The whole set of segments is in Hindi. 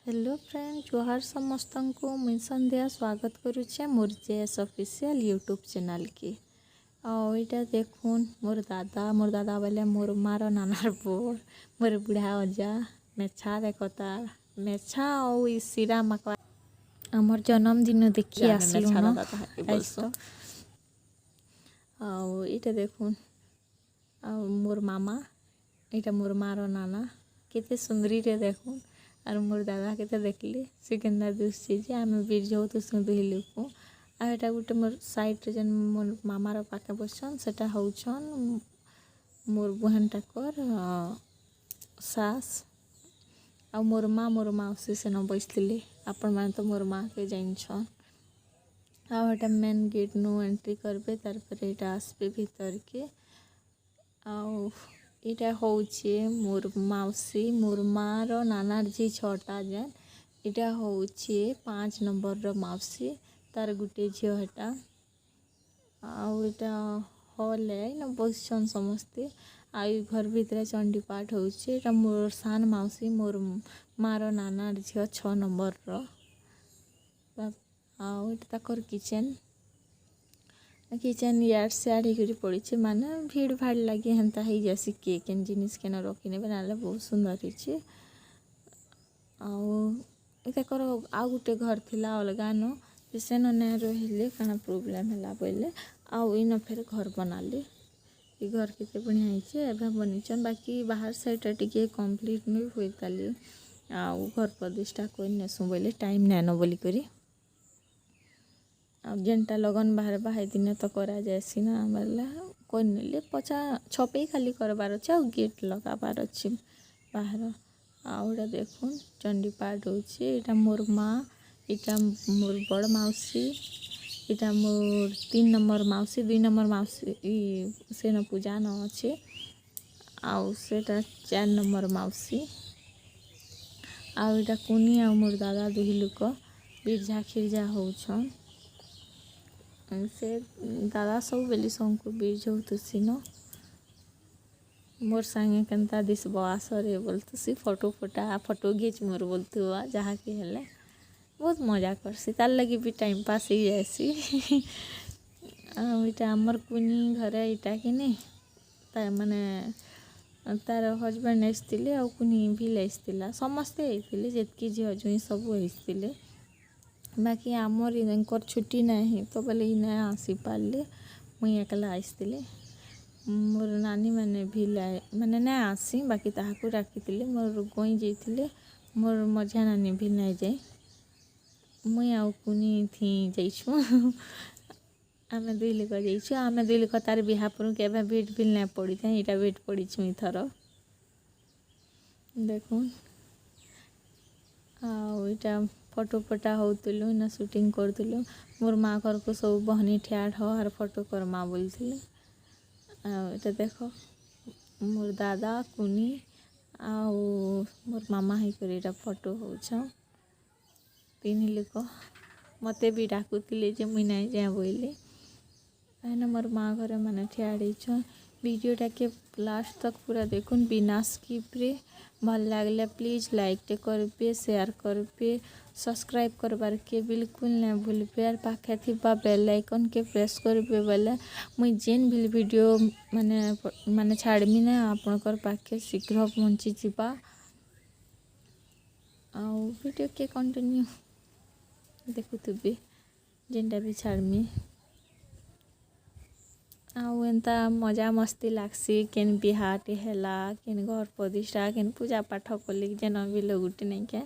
हेलो फ्रेंड जोहार समस्त को मुई संध्या स्वागत करुचे मोर जेएस ऑफिशियल यूट्यूब चैनल की। आईटा देखुन मोर दादा बोले मोर मार नानार बोर मोर बुढ़ा अजा मेछा देखता मेछा और सिरा मकवा आमर जन्मदिन देखी आसलु आईटा देखुन मोर मामा इटा मोर मार नाना केते सुंदरी रे देखुन और मोर दादा के देखली से केन्दा दुसची जे आम बीर जो तो दुहिलु को आटा गोटे मोर साइड जेन मोर मामार पाखे बसन सेटा होछन मोर बहन टाकर सास आ मोर मौसी से न बसली आपण मैंने तो मोर माँ के जानछन आटा मेन गेट नु एंट्री करबे तार पर एटा आसबे भीतर के आउ इटा होचे मोर मौसी मोर मार नानार जी छटा जेन इटा होचे 5 नंबर रो मौसी तार गुटे झियो हेटा आउ इटा हॉल है न बसछन समस्ते आई घर भीतर चंडी पाठ होचे इटा मोर सान मौसी मोर मार नानार झियो 6 नंबर रो आउ इटा ताकर किचन यार सियाड़ ही पड़ी माने भीड़ भाड़ लगे हेन्ता ही जैसी केन जिनिस केन रखी ने बनाले बहुत सुंदर होची आकर आउ गोटे घर थिला अलगा नो सेन ने रहिले काना प्रॉब्लम हैला बोले आउ इन फेर घर बनाली ई घर केते बढ़िया होइछे एबे बनिछन बाकी बाहर साइड टिके कंप्लीट नै होई ताली आउ घर प्रतिष्ठा कोइ नेसु बोले टाइम नैनो बोली करी अब जेनटा लगन बाहर बाहे दिन तो करा जाएसी ना बोले कोई नहीं पचा छपे खाली करबार अच्छे और गेट लगाबार अच्छे बाहर आउटा देखुन चंडी पाठ होचे इटा मोर माँ इटा मोर बड़ मौसी इटा मोर 3 नंबर मौसी 2 नंबर मौसी से न पूजा न अच्छे आउ सेटा 4 नंबर मौसी आउ इटा कुनी आ मोर दादा दुही लोक बिरझा खिरझा होछन से दादा सब बेली संको बीज होतुसी न मोर संगे केनता दिसबो आसरे बोलतुसी फोटो घिच मोर बोलतुआ जहाँ के हेले बहुत मजा करसी तार लगी भी टाइम पास ही जाएसी इटा आमर कुनी घरे इटा कि नहीं ता माने तार हजबैंड आसतिले आ कुनी भी आसतिला समस्ते आइतिले जेतकी झियो जुई सब आसतिले बाकी आमर इनकर छुट्टी नहीं तो बोले इन आसी पारे मुई एकला आसती मोर नानी मैंने भी लाए मैंने ना आसी बाकी ताहाको राखी मोर गोई जाइए मोर मझिया नानी भी नहीं जाए मुई आउ कुनी थी जाइछु आम दुई लोक जाइछु आम दुई लोक तार बिहापुर के भेट भी नहीं पड़ी था यहाँ भेट पड़ी थर देखुन आईटा फोटो फटा होतलु ना शूटिंग करतलु मोर माँ घर को सब बहनी ठियाड़ हर फोटो करमा बोलते इटा देख मोर दादा कुनी आउ मोर मामा ही कर फोटो होछ 3 लोक मते भी डाकुले जे मुई नहीं जाए बोले कहना मोर माँ घर मैंने ठियाड़ वीडियोटा के लास्ट तक पूरा देखुन बिना स्किप रे भल लगले प्लीज लाइक टे करबे शेयर करबे सब्सक्राइब करबार के बिल्कुल नहीं भूलबे और पाखे थिबा बेल आइकन के प्रेस करबे बोले मुई जेन भी वीडियो माने छाड़मी ना आपनकर पाखे शीघ्र पहुँची जीवा आउ वीडियो के कंटिन्यू देखुथबे जेनटा भी छाड़मी आउ एंता मजा मस्ती लागसी केन बिहाटे हेला केन घर प्रतिष्ठा केन पूजा पाठ कले जेन भी लोग गुटे नहीं क्या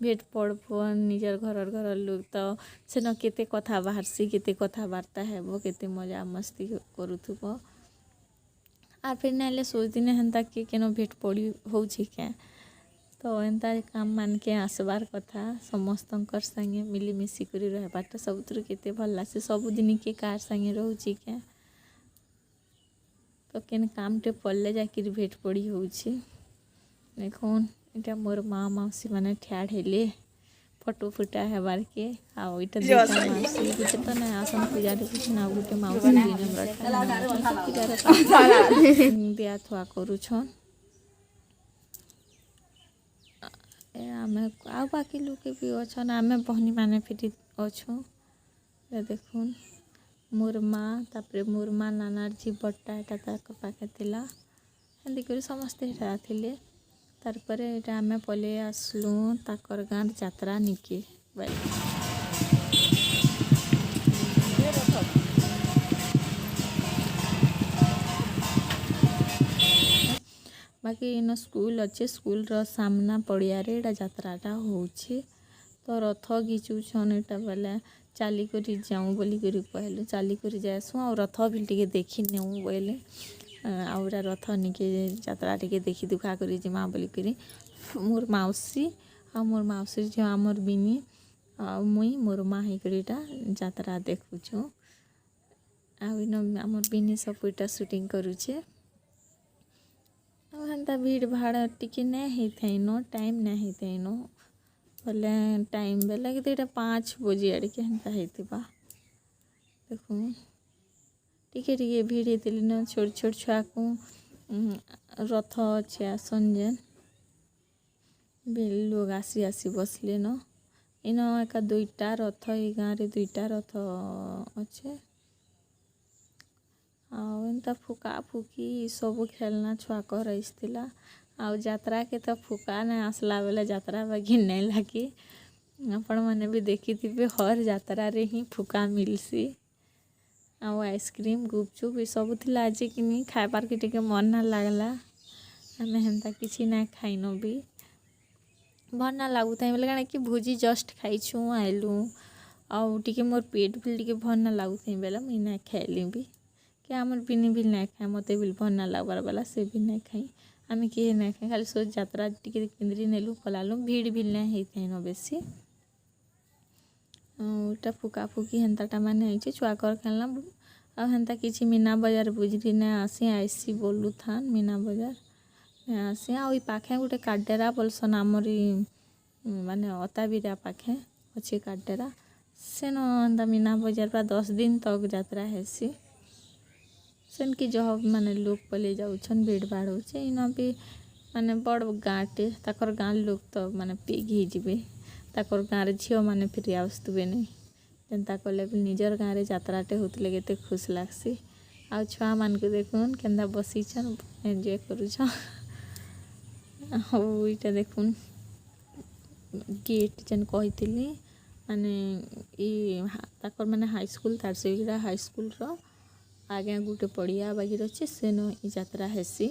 भेट पड़ब निजर घर लोग तो सेन केते कथा बाहरसी केते कथा बार्ता हेबो केते मजा मस्ती करूथुब आर फिर नाइले सोच दिन हेन्ता के केन भेट पड़ी होउछि क्या तो एंता काम मान के आसबार कथा समस्तंकर संगे मिलीमिशी करी रहबाटा सबुतर केते भल लासे सबुदिन के कार संगे रहउछि क्या तो केन काम टे पड़ले जाकर भेट पड़ी होउछि देखुन इटा मोर माँ मौसी माने ठियाड़ हेले फोटो फुटा हेबार के आउ इटा दुटा मौसी गुटे तो ना आसन पूजा रे कुछ ना गुटे मौसी दिन पूजा रे दिया थुआ करू छन आमे आ बाकी लोग भी अच्छन आमे बहनी माने फिर अच्छु देखुन मोर माँ तापर मोर माँ नानार जी बट्टा एटा पाखे थिला एंदी करी समस्ते एटा थिले तारपरे एटा आमे पले आसलु ताकर गाँर जात्रा निके बाकी इन स्कूल अच्छे स्कूल रो सामना पड़िया रे एटा जात्राटा होउछे तो रथ घिचुछन एटा बेले चाली करी जाऊँ बोली करी कहलु चाली करी जासु आ रथ भी टिके देखी नेऊ बोले आउरा रथ निके जात्रा टिके देखी दुखा करी जिमा बोली करी मोर माउसी आ मोर माउसी जो आमर बिनी आ मुई मोर माँ हेकड़ीटा जात्रा देखुछु आ आमर बिनी सब इटा शूटिंग करुछे हेन्ता भीड़ भाड़ टिके नहीं होता नो टाइम नहीं होता नो बोले टाइम बेला कि तो 5 बजे आड़ के हेन्ता होता देखो टिके टिके भीड़ होती न छोट छोट छुआ को रथ अच्छे आसन जेन लोग आसी आसी बसले न इन एका 2टा रथ ये गाँव रे 2टा रथ अच्छे आउ फुका फुकी सब खेलना छुआ कर आइसथिला आउ जात्रा के तो फुका नहीं आसला बेले जात्रा बागी नहीं लगे आपण मैंने भी देखी थी हर जात्रा रे ही फुका मिलसी आउ आइसक्रीम गुपचुप ये सब थिला आज कि नहीं खाइबार के टिके मन ना लागला आमे हेन्ता किसी ना खाइनो भी भल ना लागुता बोले कण कि भोजी जस्ट खाइछु आइलु आउ टिके मोर पेट भी टिके भल ना लागुता बेला मुई ना खाइली भी कि आमर बिनी भी ना खाए मते भी भल ना लागबार वाला से भी ना खाई आमे किए ना खाई खाली सो जात्रा टिके केन्द्री नेलु पलालु भीड़ भी ना होता न बेसी ओटा फुका फुकी हेन्ताटा माने आइछे छुआ कर खेलना आ हेन्ता किछि मीना बाजार बुझरी ना आसी आइसी बोलु थान मीना बाजार आसी आ पाखे गोटे काडेरा बोलसन आमरी माने अताबिरा पाखे अच्छे काडेरा सेन एंता मीना बाजार पूरा 10 दिन तक जात्रा हेसी सेन की जह माने लोग पले जाउछन भीड़ भाड़ होचे इना भी माने बड़ गाँटे ताकर गाँ लोग तो माने पिग ही जिबे ताकर गाँव रे झियो माने फिर आसुबे नहीं जेनता कले भी निजर गाँव रे जात्राटे होतले केते खुश लागसी आ छुआ मान को देखुन केंदा बसीछन एंजॉय करूछन हो इटा देखुन गेट जेन कहितली माने ई ताकर माने हाई स्कूल तारसेगीरा हाई स्कूल रो आगे गोटे पड़िया बागिर अच्छे सेनो ई जात्रा हेसी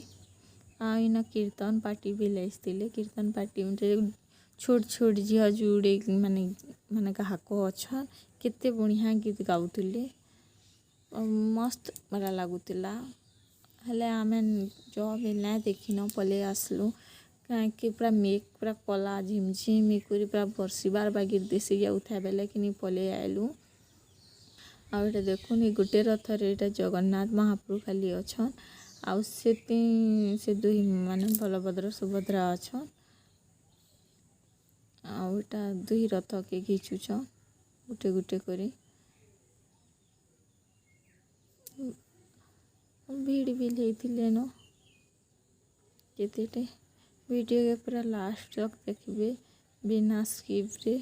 आ इन कीर्तन पार्टी भी लाइसथिले कीर्तन पार्टी छोट छोट झिया जुड़े माने माने गाहको अच्छा केते बढ़िया गीत गाउथिले मस्त मला लागुतिला हेले आमे जो भी ना देखिनो पले आसलु कि पूरा मेघ पूरा कला झिमझिम करी पूरा बरसीबार बागिर देसी जाउथा बेले कि पले आइलु आ देखुन गोटे रथ रे जगन्नाथ महाप्रभु खाली अच्छन आउ से दुई माने बलभद्र सुभद्रा अच्छन आउटा दुई रथ के घिचुछन गुटे गुटे करी भीड़ भी लेथिले न केतेटे वीडियो के पूरा लास्ट तक देखिबे बिना स्किप रे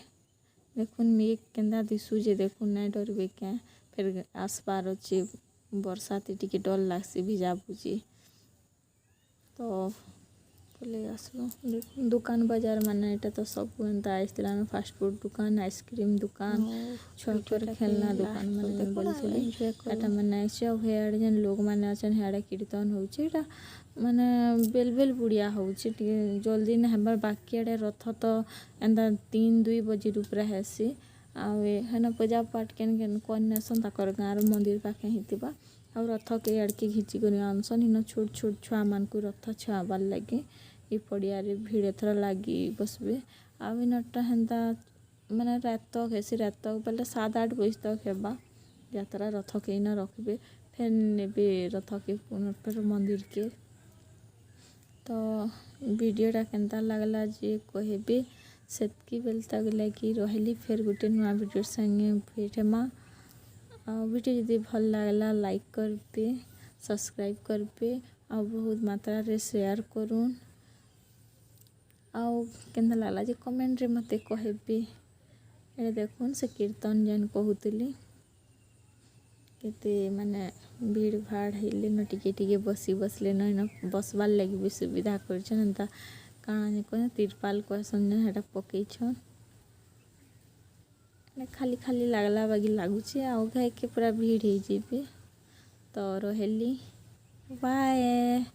देखुन मेघ केंदा दिसुजे देखुन ना डरबे क्या फिर आसपार अच्छे बरसाती टिके डर लागसी भिजा भुजी तो पले आसलो देखुन दुकान बाजार माने एटा तो सब एंता आइसतिला न फास्ट फूड दुकान आइसक्रीम दुकान छोटर खेलना दुकान माने बोलथिले एटा माने आइसे हेड जन लोग माने अछन हेड कीर्तन होउचे एटा माने बेल बुढ़िया होउचे जल्दी न हेबार बाकी एडे रथ तो एंता 3-2 बजे ऊपर हेसी आ हेन पूजा पाठ केन कन्यासन ताकर गाँव मंदिर पाखे हितिबा आ रथ के आड़के घिची कर आनसन इन छोट छोट छुआ मान को रथ छुआबार लगे ये पड़िया रे भीड़ एथर लगी बसबे आ इनटा हेन्ता माने रात तक हेसी रात तक बोले 7-8 बजे तक हेबा यात्रा रथ के इन रखबे फिर नेबे रथ के फिर मंदिर के तो वीडियोटा केनता लागला जे कहबे सेतकी बेल तक लगी रहली फिर गोटे नुआ वीडियो संगे भेटमा वीडियो यदि भल लागला लाइक करबे सब्सक्राइब करबे आ बहुत मात्रा रे शेयर करूँ आउ केन्ता लागला जे कमेंट रे मते कहबे। ए देखुन से कीर्तन जेन कहूतली केते माने भीड़ भाड़ हेले न टिके बसी बसले न बसवार लगी भी सुविधा करछन एंता काना जे कह तिरपाल कहसन जे हेटा पकेइछन। खाली खाली लागला बागी लागुचे आउ घाय के पूरा भीड़ हे जेबे तो रहेली बाय।